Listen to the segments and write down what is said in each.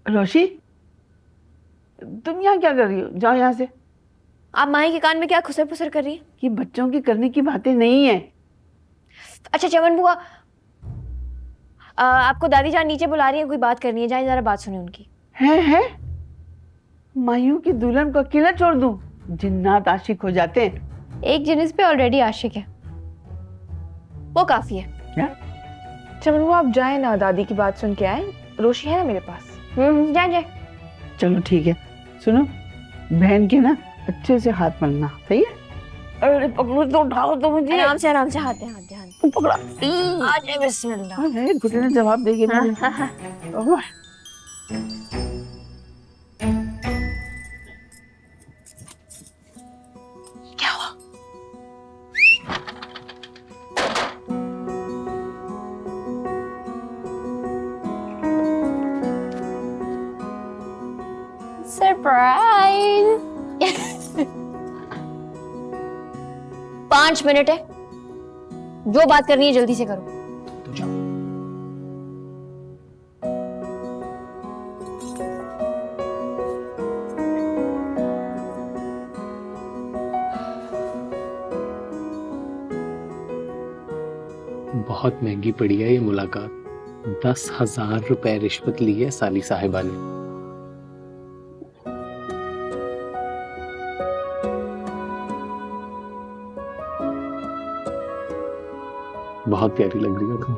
रोशी, तुम यहाँ क्या कर रही हो? जाओ यहाँ से। आप माही के कान में क्या खुसर फुसर कर रही है? ये बच्चों की करने की बातें नहीं है। अच्छा चमन बुआ, आपको दादी जान नीचे बुला रही है, कोई बात करनी है, जाए जरा बात सुने उनकी। है मायूं की दुल्हन को अकेला छोड़ दूं? जिन्नात आशिक हो जाते हैं। एक जिनिस पे ऑलरेडी आशिक है, वो काफी है। क्या? चमन वो आप जाए ना, दादी की बात सुन के आए। रोशी है ना मेरे पास। जाए जाए। चलो ठीक है। सुनो, बहन के ना अच्छे से हाथ मलना, सही है? अरे पकड़ो तो, उठाओ तो मुझे। आराम से हाथ दे, हाथ दे। तुम पकड़ा। आ जाए, बिस्मिल्लाह। अरे घुटने ने जवाब देगी मुझे। ओह, क्या हुआ? सरप्राइज। 5 मिनट है, जो बात करनी है जल्दी से करो। तो जाओ। बहुत महंगी पड़ी है ये मुलाकात। 10,000 रुपए रिश्वत ली है साली साहिबा ने। बहुत प्यारी लग रही हो तुम।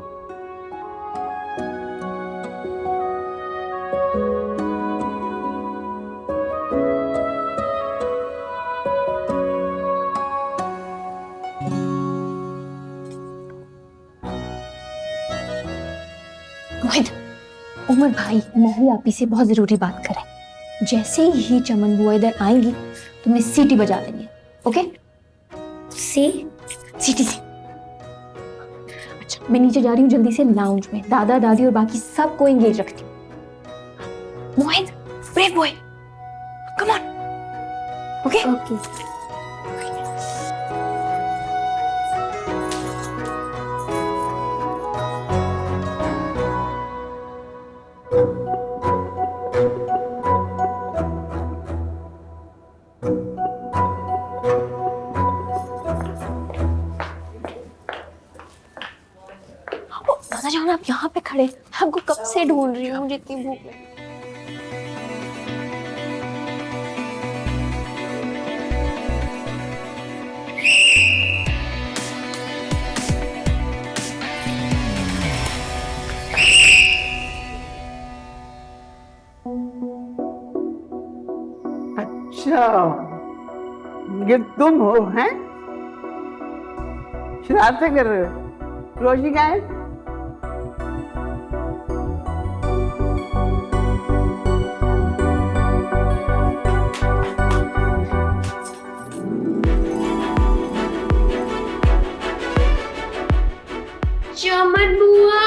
मोहित, उमर भाई माही आपी से बहुत जरूरी बात करें। जैसे ही चमन बुआ इधर आएंगी तुम्हें सीटी बजा देंगे, ओके? सीटी से। अच्छा, मैं नीचे जा रही हूँ जल्दी से लाउंज में, दादा दादी और बाकी सबको एंगेज रखती हूँ। Mohit, brave boy, come on. Okay okay. दादा जान, आप यहाँ पे खड़े, आपको कब से ढूंढ रही हूँ, मुझे इतनी भूख लगी। अच्छा, ये तुम हो हैं? शरारतें कर रहे हो? रोशी कहाँ है? चमन बुआ,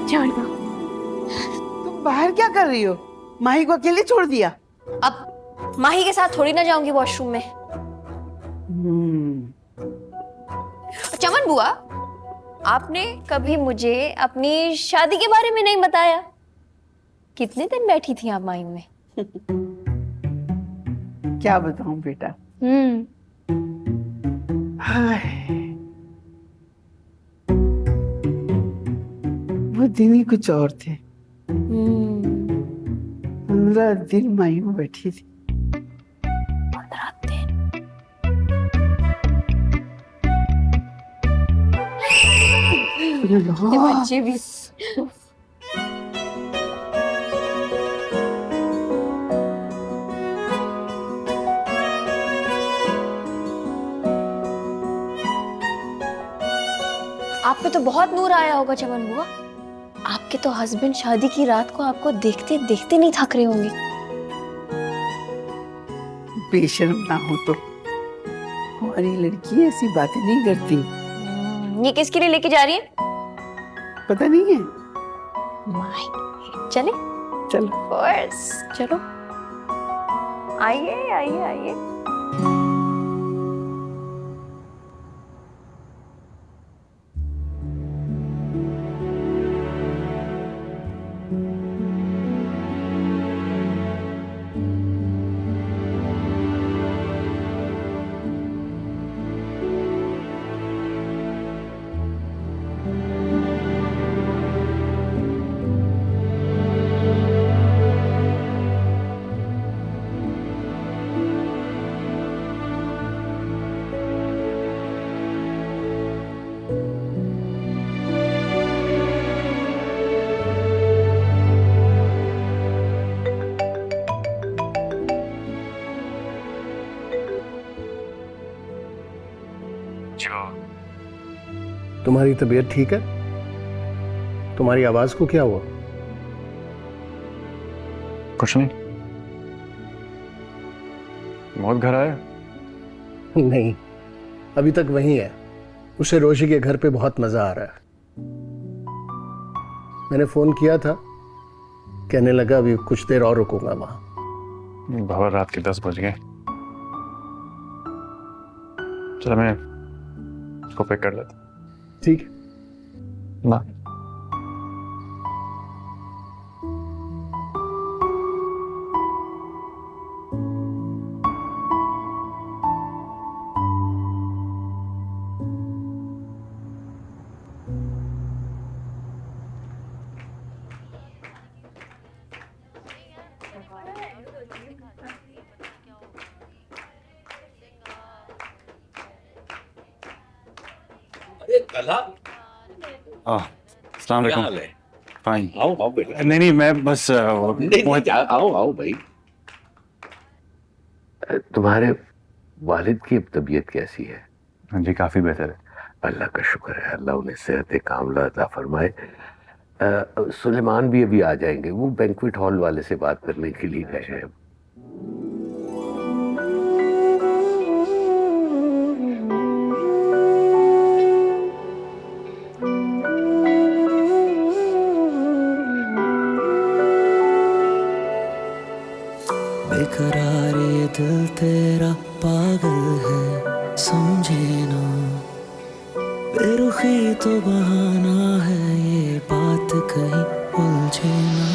चमन बुआ, तुम बाहर क्या कर रही हो? माही को अकेले छोड़ दिया? अब माही के साथ थोड़ी ना जाऊंगी वॉशरूम में। चमन बुआ, आपने कभी मुझे अपनी शादी के बारे में नहीं बताया। कितने दिन बैठी थी आप माही में? क्या बताऊं बेटा। हाय, वो दिन ही कुछ और थे। 15 दिन माही में बैठी थी। 15 दिन? बच्चे भी। आप पे तो बहुत नूर आया होगा चमन बुआ। आपके तो हस्बैंड शादी की रात को आपको देखते देखते नहीं थक रहे होंगे। बेशर्म ना हो तो। हमारी लड़की ऐसी बातें नहीं करती। ये किसके लिए लेके जा रही है? पता नहीं है। माही, चले? चलो। चलो, आइए आइए आइए। जी बाबा। तुम्हारी तबीयत ठीक है? तुम्हारी आवाज को क्या हुआ? कुछ नहीं। बहुत घर आया? नहीं, अभी तक वहीं है। उसे रोशी के घर पे बहुत मजा आ रहा है। मैंने फोन किया था, कहने लगा अभी कुछ देर और रुकूंगा वहां। बाबा रात के 10 बज गए। चलो मैं इसको पिक कर लेता। ठीक है। ना अरे कला, अस्सलाम क्या वालेकुम। हाल है? फाइन। आओ आओ बेटा। नहीं मैं बस नहीं, आओ आओ भाई। तुम्हारे वालिद की तबीयत कैसी है? हाँ जी काफी बेहतर है। अल्लाह का शुक्र है, अल्लाह उन्हें सेहत कामला अता फरमाए। सुलेमान भी अभी आ जाएंगे, वो बैंक्वेट हॉल वाले से बात करने के लिए गए हैं। बेकरार ये दिल तेरा पागल है, समझे ना। बेरुखी तो बहाना है, ये बात कहीं उलझे ना।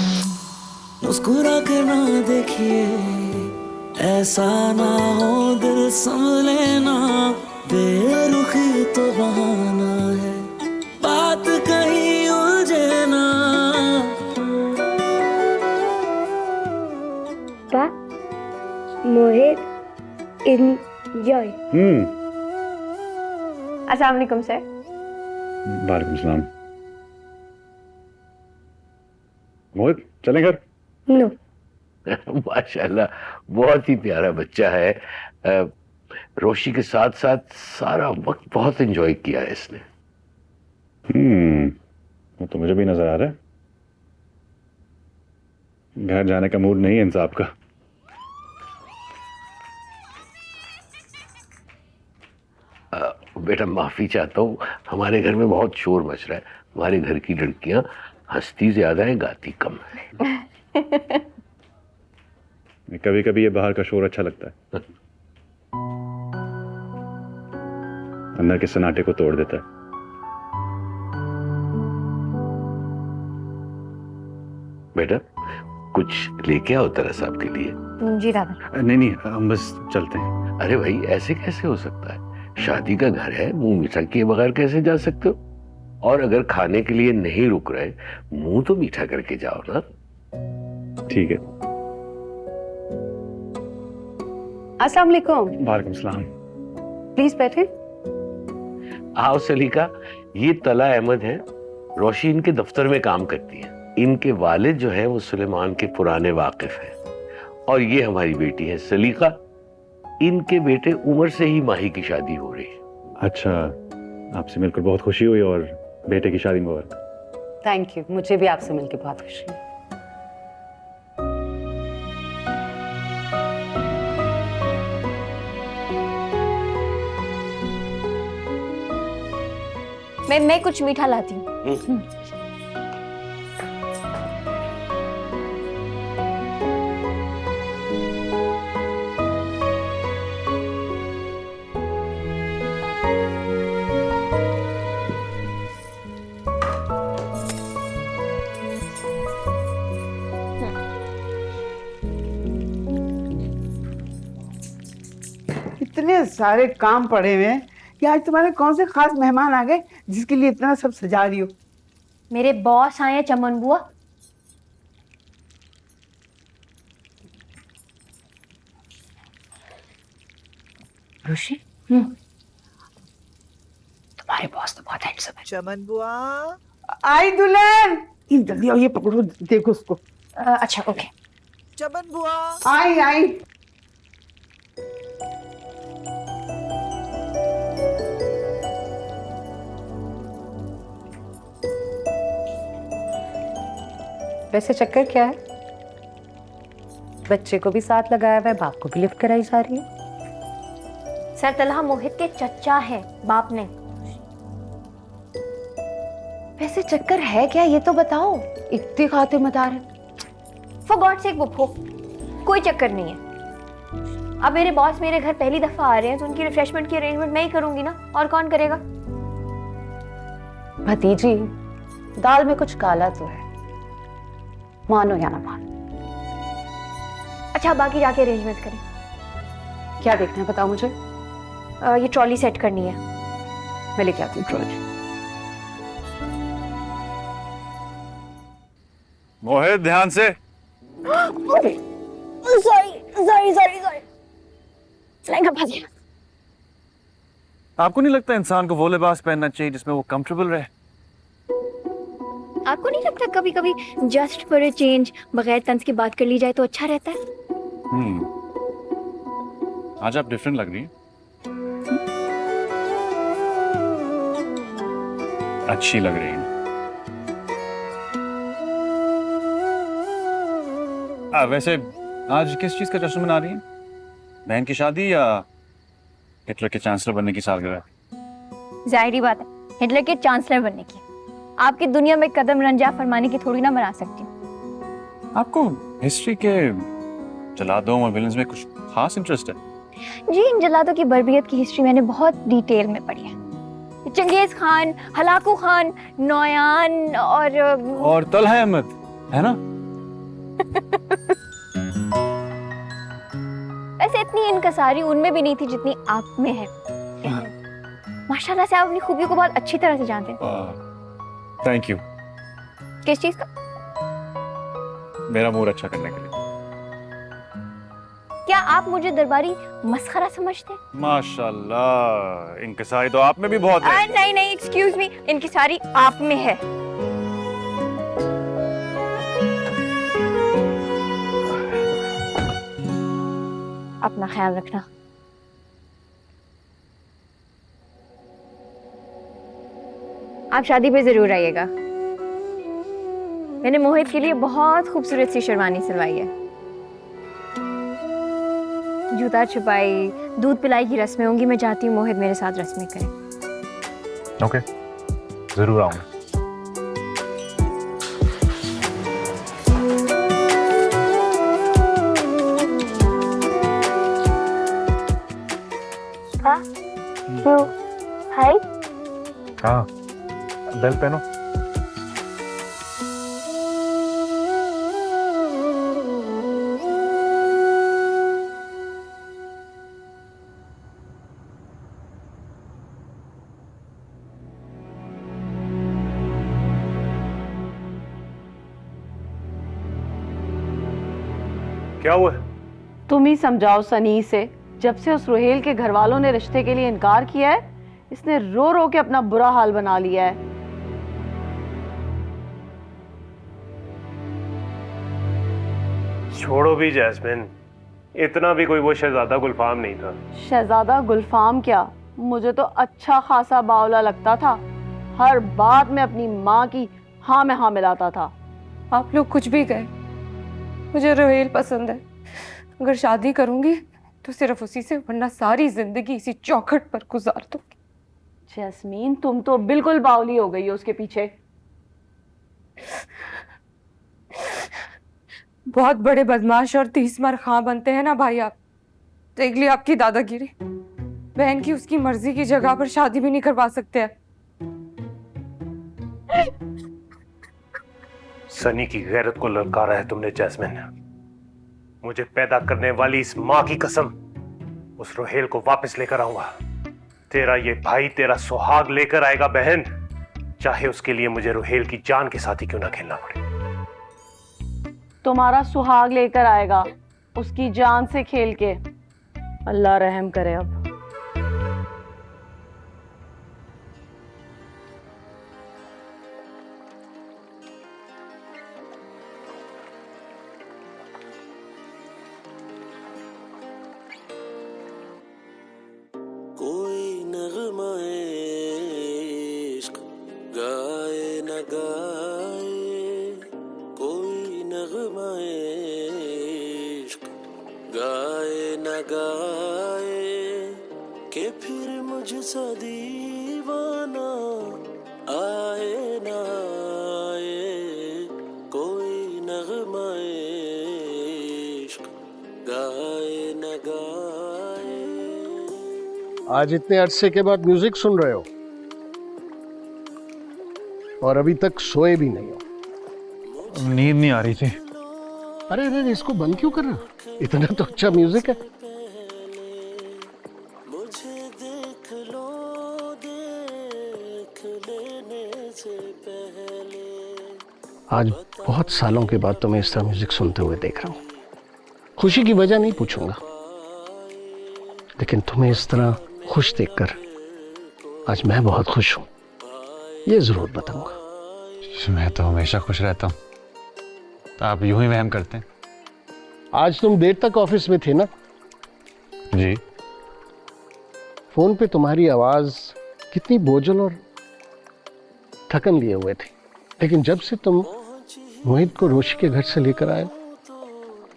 मुस्कुरा के ना देखिए, ऐसा ना हो दिल संभले ना। बेरुखी तो बहाना है, बात कहीं उलझे ना। मोहित एंजॉय। अस्सलाम वालेकुम सर। वालेकुम सलाम। मोहित चलें घर? नो। माशाल्लाह, बहुत ही प्यारा बच्चा है। रोशी के साथ साथ सारा वक्त बहुत एंजॉय किया है इसने। वो तो मुझे भी नजर आ रहा है। घर जाने का मूड नहीं है इन साहब का। बेटा माफी चाहता हूँ, हमारे घर में बहुत शोर मच रहा है। हमारे घर की लड़कियां हंसती ज्यादा है, गाती कम है। कभी कभी ये बाहर का शोर अच्छा लगता है, अंदर के सन्नाटे को तोड़ देता है। बेटा कुछ लेके आओ तरह साहब के लिए। जी दादा। नहीं हम बस चलते हैं। अरे भाई ऐसे कैसे हो सकता है? शादी का घर है, मुंह मीठा किए बगैर कैसे जा सकते हो? और अगर खाने के लिए नहीं रुक रहे, मुंह तो मीठा करके जाओ ना। ठीक है। अस्सलाम वालेकुम। वालेकुम सलाम। प्लीज बैठे। आओ सलीका, ये तला अहमद है, रोशी इनके दफ्तर में काम करती है। इनके वालिद जो है वो सुलेमान के पुराने वाकिफ हैं। और ये हमारी बेटी है सलीका। इनके बेटे उमर से ही माही की शादी हो रही है। अच्छा, आपसे मिलकर बहुत खुशी हुई और बेटे की शादी मुबारक। थैंक यू, मुझे भी आपसे मिलकर बहुत खुशी हुई। मैं कुछ मीठा लाती हूँ। इतने सारे काम पड़े हुए हैं कि आज तुम्हारे कौन से खास मेहमान आ गए जिसके लिए इतना सब सजा रही हो? मेरे बॉस आए हैं चमन बुआ। रोशी, तुम्हारे बॉस तो बहुत हैंडसम है। चमन बुआ, आई दुल्हन, जल्दी आओ, ये पकड़ो, देखो उसको। अच्छा ओके। चमन बुआ। आई आई। वैसे चक्कर क्या है? बच्चे को भी साथ लगाया हुआ है, बाप को भी लिफ्ट कराई जा रही है। सर तलहा मोहित के चच्चा है, बाप नहीं। वैसे चक्कर है क्या ये तो बताओ, इतनी खातिर मता रहे। फॉर गॉड सेक बुप्पो, कोई चक्कर नहीं है। अब मेरे बॉस मेरे घर पहली दफा आ रहे हैं तो उनकी रिफ्रेशमेंट की अरेंजमेंट मैं ही करूंगी ना, और कौन करेगा? भतीजी, दाल में कुछ काला तो है, मानो या ना मानो। अच्छा बाकी जाके अरेंजमेंट करें। क्या देखना है बताओ मुझे। ये ट्रॉली सेट करनी है। मैं लेके आती हूँ ट्रॉली। मोहित ध्यान से। सॉरी लहंगा फंस गया। आपको नहीं लगता इंसान को वो लिबास पहनना चाहिए जिसमें वो कंफर्टेबल रहे? आपको नहीं लगता कभी कभी जस्ट फॉर अ चेंज बगैर तंज की बात कर ली जाए तो अच्छा रहता है? आज आप डिफरेंट लग रही हैं। अच्छी लग रही हैं। वैसे आज किस चीज का जश्न मना रही हैं? बहन की शादी या हिटलर के चांसलर बनने की सालगिरह? जाहिर बात है हिटलर के चांसलर बनने की। आपकी दुनिया में कदम रंजा फरमाने की थोड़ी ना बना सकती हूँ। आपको हिस्ट्री के जलादों और विलन्स में कुछ खास इंटरेस्ट है? जी, इन जलादों की बर्बियत की हिस्ट्री मैंने बहुत डिटेल में पढ़ी है। चंगेज खान, हलाकू खान, नौयान और तलहा अहमद, है ना? वैसे इतनी इनकसारी उनमें भी नहीं थी जितनी आप में है। माशाल्लाह से आप अपनी खूबियों को बहुत अच्छी तरह से जानते हैं। Thank you. किस चीज का? मेरा मूड अच्छा करने के लिए। क्या आप मुझे दरबारी मस्खरा समझते हैं? माशाल्लाह, इंकसारी तो आप में भी बहुत है। नहीं एक्सक्यूज मी, इनकसारी आप में है। अपना ख्याल रखना। आप शादी पे जरूर आइएगा। मैंने मोहित के लिए बहुत खूबसूरत सी शेरवानी सिलवाई है। जूता छुपाई, दूध पिलाई की रस्में होंगी। मैं चाहती हूँ मोहित मेरे साथ रस्में करे। ओके, जरूर आऊंगा। हाय। हाँ, बेल्ट पहनो। क्या हुआ? तुम ही समझाओ सनी से। जब से उस रोहेल के घर वालों ने रिश्ते के लिए इनकार किया है, इसने रो रो के अपना बुरा हाल बना लिया है। छोड़ो भी जैस्मिन, इतना भी कोई वो शहजादा गुलफाम नहीं था। शहजादा गुलफाम क्या, मुझे तो अच्छा खासा बावला लगता था। हर बात में अपनी माँ की हाँ में हाँ मिलाता था। आप लोग कुछ भी कहें, मुझे रोहेल पसंद है। अगर शादी करूंगी तो सिर्फ उसी से, वरना सारी जिंदगी इसी चौखट पर गुजार दूंगी। जैस्मीन, तुम तो बिल्कुल बावली हो गई हो उसके पीछे। बहुत बड़े बदमाश और तीसमार खां बनते हैं ना भाई आप। देख ली आपकी दादागिरी। बहन की उसकी मर्जी की जगह पर शादी भी नहीं करवा सकते हैं। सनी की गैरत को ललकारा है तुमने जैस्मिन। मुझे पैदा करने वाली इस माँ की कसम, उस रोहेल को वापस लेकर आऊंगा। तेरा ये भाई तेरा सुहाग लेकर आएगा बहन, चाहे उसके लिए मुझे रोहेल की जान के साथ ही क्यों ना खेलना पड़े। तुम्हारा सुहाग लेकर आएगा, उसकी जान से खेल के। अल्लाह रहम करे। अब कोई नगमाए इश्क गाए न गाए, कोई गाए कि फिर मुझसा दीवाना आए ना आए कोई नगमाए इश्क गाए न गाए। आज इतने अरसे के बाद म्यूजिक सुन रहे हो और अभी तक सोए भी नहीं हो। नींद नहीं आ रही थी। अरे अरे इसको बंद क्यों कर रहे हो? इतना तो अच्छा म्यूजिक है। मुझे देख लो देख लेने से पहले। आज बहुत सालों के बाद तुम्हें इस तरह म्यूजिक सुनते हुए देख रहा हूँ। खुशी की वजह नहीं पूछूंगा, लेकिन तुम्हें इस तरह खुश देखकर आज मैं बहुत खुश हूँ, ये जरूर बताऊंगा। मैं तो हमेशा खुश रहता हूँ, तो आप यूं ही वहम करते हैं। आज तुम देर तक ऑफिस में थे ना? जी। फोन पे तुम्हारी आवाज कितनी बोझल और थकन लिए हुए थी, लेकिन जब से तुम मोहित को रोशी के घर से लेकर आए,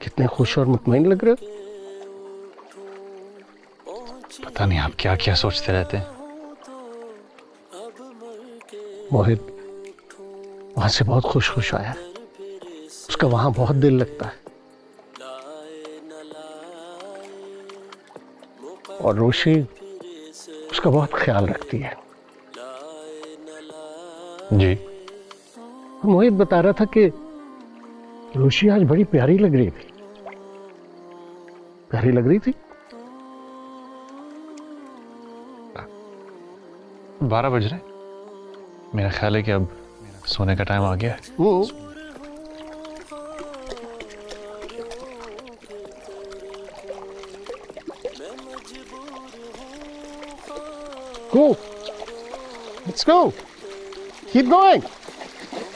कितने खुश और मुतमईन लग रहे हो। पता नहीं आप क्या क्या सोचते रहते हैं। मोहित वहां से बहुत खुश खुश आया है, उसका वहां बहुत दिल लगता है। और रोशी उसका बहुत ख्याल रखती है। जी। मोहित बता रहा था कि रोशी आज बड़ी प्यारी लग रही थी। प्यारी लग रही थी? 12 बज रहे। मेरा ख्याल है कि अब सोने का टाइम आ गया है। Go. Let's go. Keep going.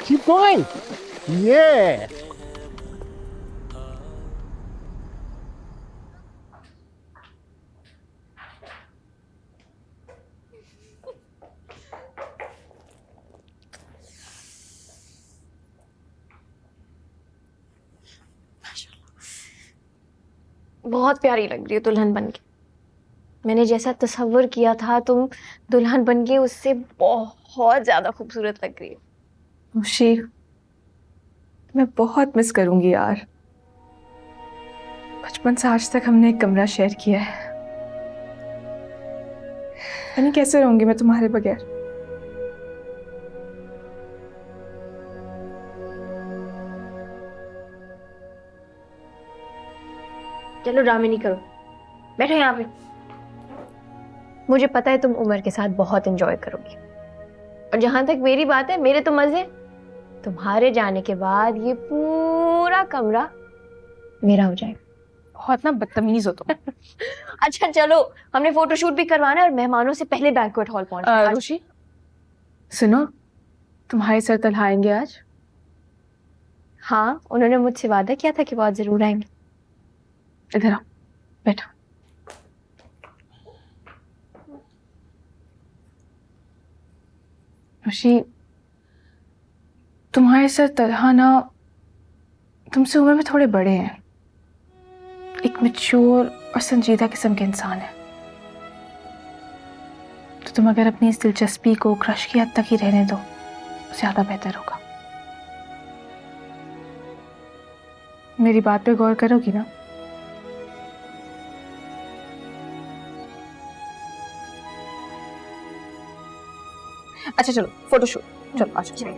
Keep going. Yeah. बहुत प्यारी लग रही हो दुल्हन बन के। मैंने जैसा तस्वीर किया था तुम दुल्हन बन के, उससे बहुत ज्यादा खूबसूरत लग रही हो। खुशी, मैं बहुत मिस करूंगी यार। बचपन से आज तक हमने एक कमरा शेयर किया है। यानी कैसे रहूंगी मैं तुम्हारे बगैर। चलो ड्रामे नहीं करो, बैठो यहाँ पे। मुझे पता है तुम उमर के साथ बहुत एंजॉय करोगी, और जहां तक मेरी बात है, मेरे तो मजे। तुम्हारे जाने के बाद ये पूरा कमरा मेरा हो जाएगा। बहुत ना बदतमीज हो तुम। अच्छा चलो, हमने फोटोशूट भी करवाना है और मेहमानों से पहले बैंक्वेट हॉल पहुंचना है। रुचि, सुनो, तुम्हारे सर तलहाएंगे आज। हाँ, उन्होंने मुझसे वादा किया था कि वो आज जरूर आएंगे। इधर आओ, बैठो। रुचि, तुम्हारे सर तलहा ना तुमसे उम्र में थोड़े बड़े हैं। एक मैच्योर और संजीदा किस्म के इंसान है। तो तुम अगर अपनी इस दिलचस्पी को क्रश की हद तक ही रहने दो, ज्यादा बेहतर होगा। मेरी बात पे गौर करोगी ना? अच्छा चलो फोटोशूट, चलो आज चलो।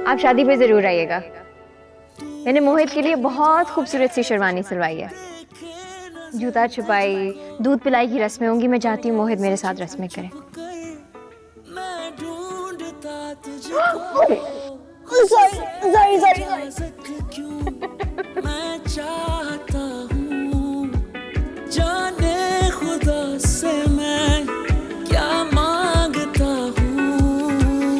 आप शादी पे जरूर आइएगा। मैंने मोहित के लिए बहुत खूबसूरत सी शेरवानी सिलवाई है। जूता छुपाई, दूध पिलाई की रस्में होंगी। मैं चाहती हूँ मोहित मेरे साथ रस्में करे। मैं चाहता हूँ जाने खुदा से मैं क्या मांगता हूँ।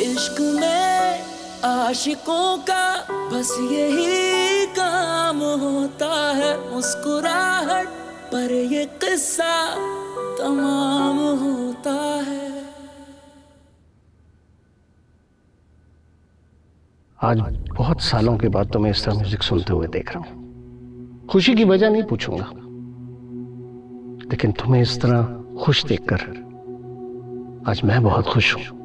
इश्क में आशिकों का बस यही काम होता है, मुस्कुराहट पर ये किस्सा तमाम होता आज बहुत सालों के बाद तुम्हें इस तरह म्यूजिक सुनते हुए देख रहा हूं। खुशी की वजह नहीं पूछूंगा, लेकिन तुम्हें इस तरह खुश देखकर आज मैं बहुत खुश हूं।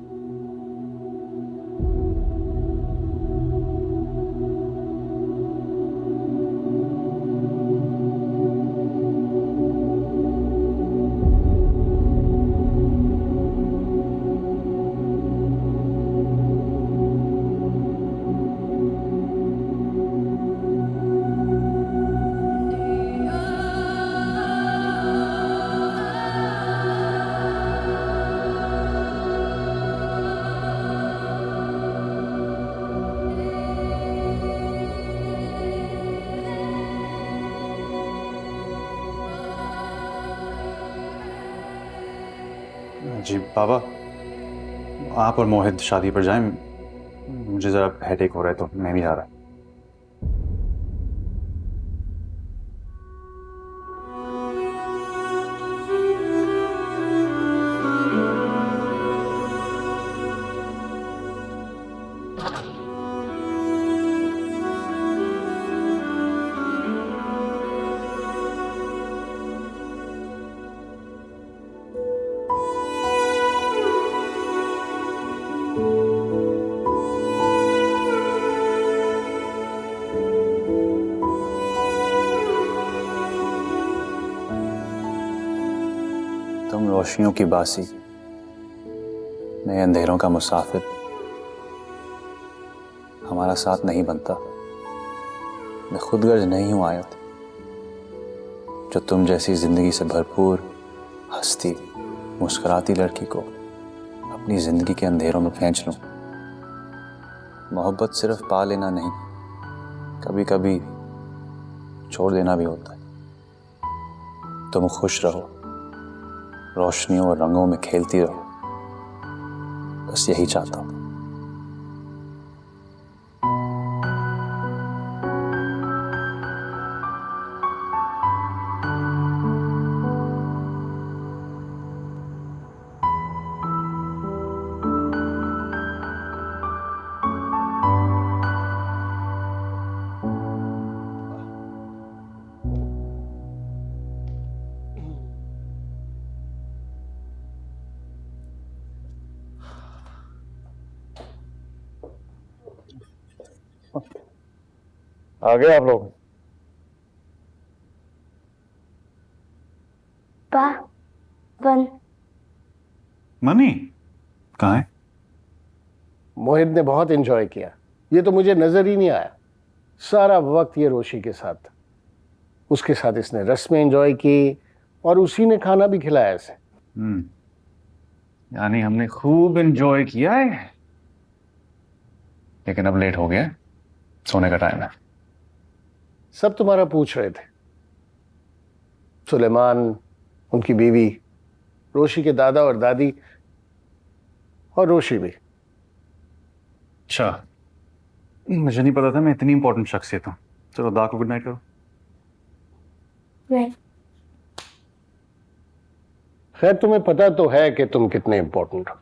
जी बाबा, आप और मोहित शादी पर जाएं, मुझे जरा हेडेक हो रहा है तो मैं भी जा रहा। तुम रोशनियों की बासी, मैं अंधेरों का मुसाफिर, हमारा साथ नहीं बनता। मैं खुदगर्ज नहीं हूं आयत, जो तुम जैसी जिंदगी से भरपूर हंसती मुस्कुराती लड़की को अपनी जिंदगी के अंधेरों में खींच लूं। मोहब्बत सिर्फ पा लेना नहीं, कभी कभी छोड़ देना भी होता है। तुम खुश रहो, रोशनियों और रंगों में खेलती रहो, बस यही चाहता हूं। आ गए आप लोग? पावन मनी कहाँ है? मोहित ने बहुत एंजॉय किया, ये तो मुझे नजर ही नहीं आया। सारा वक्त ये रोशी के साथ था, उसके साथ इसने रस्में एंजॉय की और उसी ने खाना भी खिलाया इसे। यानी हमने खूब एंजॉय किया है, लेकिन अब लेट हो गया, सोने का टाइम है। सब तुम्हारा पूछ रहे थे, सुलेमान, उनकी बीवी, रोशी के दादा और दादी, और रोशी भी। अच्छा, मुझे नहीं पता था मैं इतनी इंपॉर्टेंट शख्सियत हूँ। चलो दा को गुड नाइट करो। खैर, तुम्हें पता तो है कि तुम कितने इंपॉर्टेंट हो।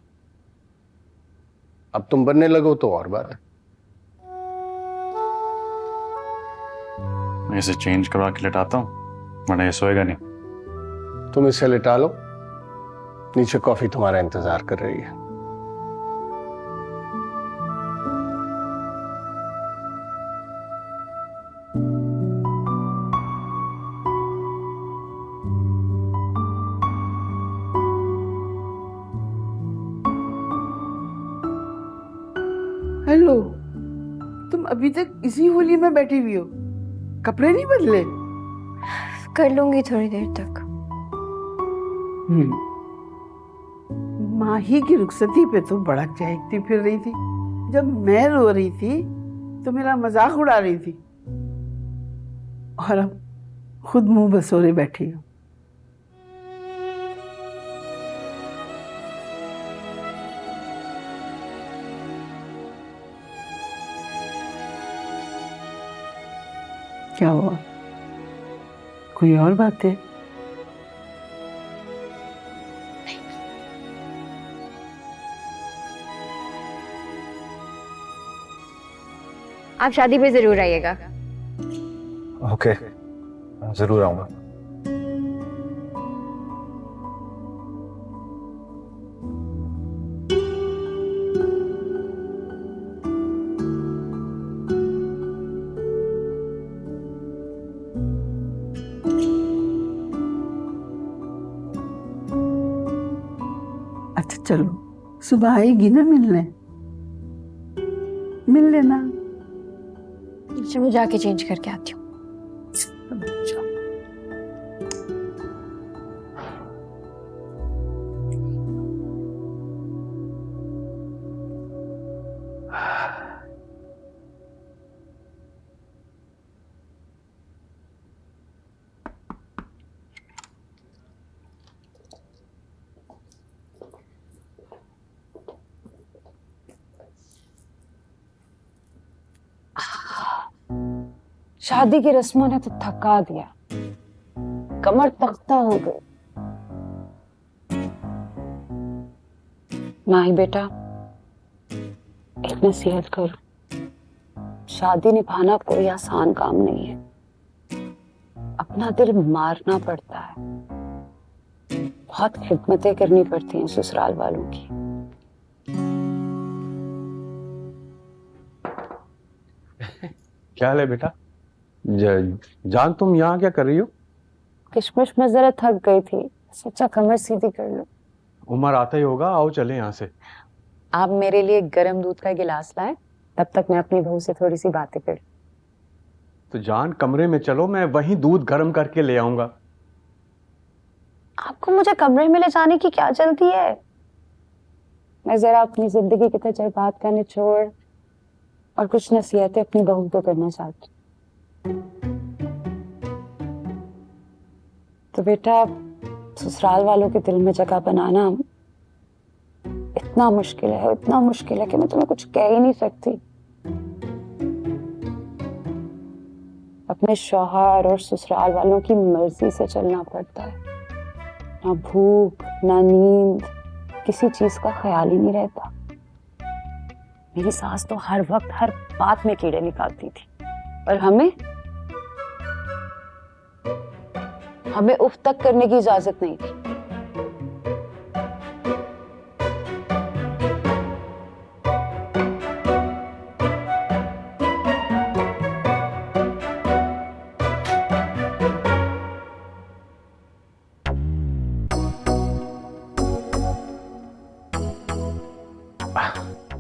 अब तुम बनने लगो तो और बात है। मैं इसे चेंज करवा के लेटाता हूँ, वरना ये सोएगा नहीं। तुम इसे लिटा लो, नीचे कॉफी तुम्हारा इंतजार कर रही है। हेलो, तुम अभी तक इसी होली में बैठी हुई हो, कपड़े नहीं बदले? कर लूंगी थोड़ी देर तक। माही की रुखसती पे तो बड़ा चहकती फिर रही थी। जब मैं रो रही थी तो मेरा मजाक उड़ा रही थी, और अब खुद मुंह बसोरे बैठी हो। क्या हुआ? कोई और बात है? आप शादी पे जरूर आइएगा। ओके, जरूर आऊंगा। अच्छा चलो, सुबह आएगी ना मिलने, मिल लेना। अच्छा मैं जाके चेंज करके आती हूँ। शादी की रस्मों ने तो थका दिया, कमर तख्ता हो गई। माही बेटा, एक नसीहत करो, शादी निभाना कोई आसान काम नहीं है, अपना दिल मारना पड़ता है, बहुत खिदमतें करनी पड़ती हैं ससुराल वालों की। क्या हाल है बेटा? जान, तुम यहाँ क्या कर रही हो? किशमिश में जरा थक गई थी, सोचा कमर सीधी कर लो। उमर आता ही होगा, आओ चले यहाँ से। आप मेरे लिए गर्म दूध का गिलास लाए, तब तक मैं अपनी बहू से थोड़ी सी बातें कर। तो जान, कमरे में चलो, मैं वहीं दूध गर्म करके ले आऊंगा। आपको मुझे कमरे में ले जाने की क्या जल्दी है? मैं जरा अपनी जिंदगी के तजुर्बात का निचोड़ और कुछ नसीहतें अपनी बहू को करना चाहती हूँ। तो बेटा, ससुराल वालों के दिल में जगह बनाना इतना मुश्किल है, इतना मुश्किल है कि मैं तुम्हें कुछ कह ही नहीं सकती। अपने शौहर और ससुराल वालों की मर्जी से चलना पड़ता है, ना भूख ना नींद, किसी चीज का ख्याल ही नहीं रहता। मेरी सास तो हर वक्त हर बात में कीड़े निकालती थी, और हमें उफ तक करने की इजाजत नहीं थी।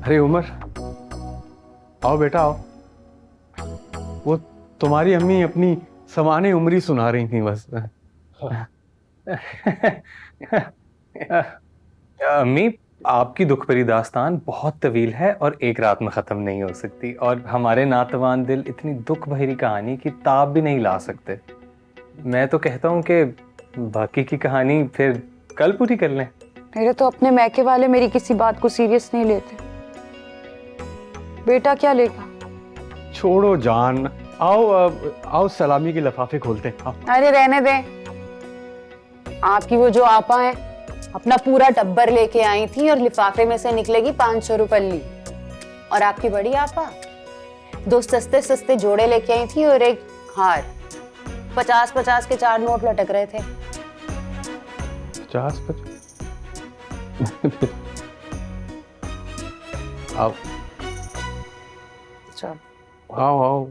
अरे उमर, आओ बेटा आओ। वो तुम्हारी अम्मी अपनी समाने उम्री सुना रही थी बस। अम्मी, आपकी दुख भरी दास्तान बहुत तवील है और एक रात में ख़त्म नहीं हो सकती, और हमारे नातवान दिल इतनी दुख भरी कहानी की ताब भी नहीं ला सकते। मैं तो कहता हूँ कि बाकी की कहानी फिर कल पूरी कर लें। मेरे तो अपने मैके वाले मेरी किसी बात को सीरियस नहीं लेते। बेटा क्या लेगा? छोड़ो जान, आओ आओ सलामी के लिफाफे खोलते हैं। अरे रहने दे। आपकी वो जो आपा है, अपना पूरा टब्बर लेके आई थी और लिफाफे में से निकलेगी 500 रुपये। और आपकी बड़ी आपा 2 सस्ते सस्ते जोड़े लेके आई थी और एक हार। 50-50 के 4 नोट लटक रहे थे। 50-50 आओ चल आओ आओ।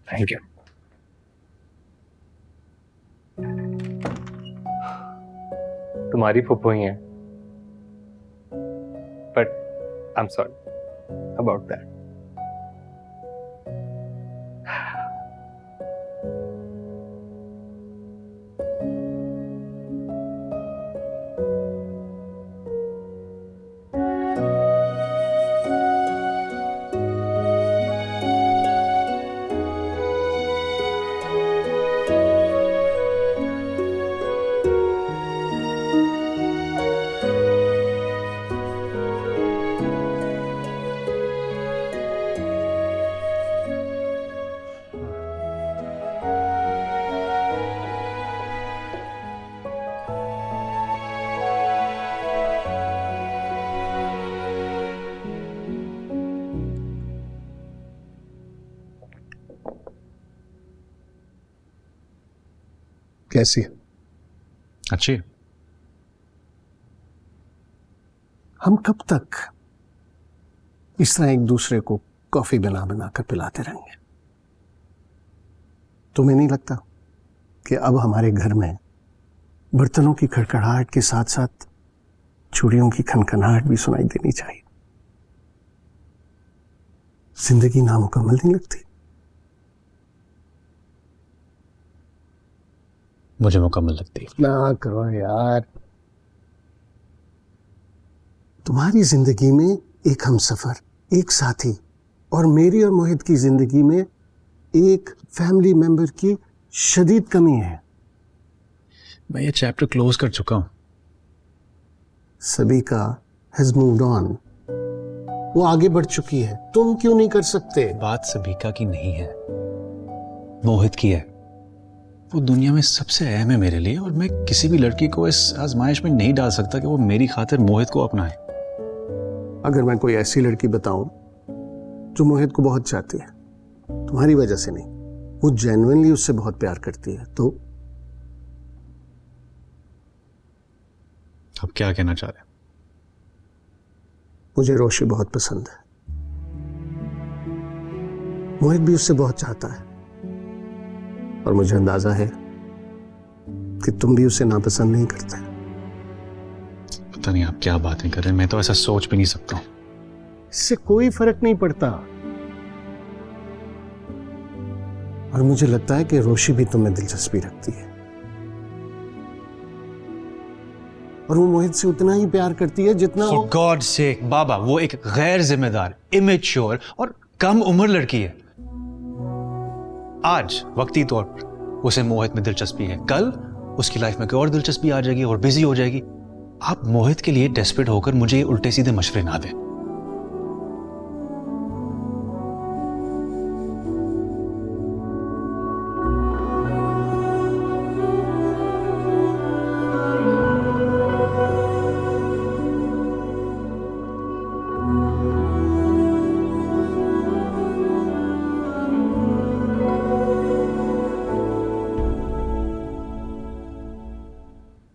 Thank you. तुम्हारी फुप्पो ही है, but I am sorry about that. कैसी है? अच्छी। हम कब तक इस तरह एक दूसरे को कॉफी बना बना कर पिलाते रहेंगे? तुम्हें नहीं लगता कि अब हमारे घर में बर्तनों की खड़खड़ाहट के साथ साथ चूड़ियों की खनखनाहट भी सुनाई देनी चाहिए? जिंदगी नामुकम्मल नहीं लगती? मुझे मुकम्मल लगती है। ना करो यार, तुम्हारी जिंदगी में एक हमसफर, एक साथी, और मेरी और मोहित की जिंदगी में एक फैमिली मेंबर की शदीद कमी है। मैं ये चैप्टर क्लोज कर चुका हूं। सबिका हैज मूव्ड ऑन, वो आगे बढ़ चुकी है, तुम क्यों नहीं कर सकते? बात सबिका की नहीं है, मोहित की है। वो दुनिया में सबसे अहम है मेरे लिए, और मैं किसी भी लड़की को इस आजमाइश में नहीं डाल सकता कि वो मेरी खातिर मोहित को अपनाए। अगर मैं कोई ऐसी लड़की बताऊं जो मोहित को बहुत चाहती है, तुम्हारी वजह से नहीं, वो जेन्युइनली उससे बहुत प्यार करती है, तो अब क्या कहना चाह रहे हैं? मुझे रोशी बहुत पसंद है, मोहित भी उससे बहुत चाहता है, और मुझे अंदाजा है कि तुम भी उसे नापसंद नहीं करते। पता नहीं आप क्या बातें कर रहे हैं, मैं तो ऐसा सोच भी नहीं सकता हूं। इससे कोई फर्क नहीं पड़ता, और मुझे लगता है कि रोशी भी तुम्हें दिलचस्पी रखती है, और वो मोहित से उतना ही प्यार करती है जितना For God's sake, बाबा, वो एक गैर जिम्मेदार, इमेच्योर और कम उम्र लड़की है। आज वक्ती तौर पर उसे मोहित में दिलचस्पी है, कल उसकी लाइफ में कोई और दिलचस्पी आ जाएगी और बिजी हो जाएगी। आप मोहित के लिए डेस्परेट होकर मुझे ये उल्टे सीधे मशवरे ना दें।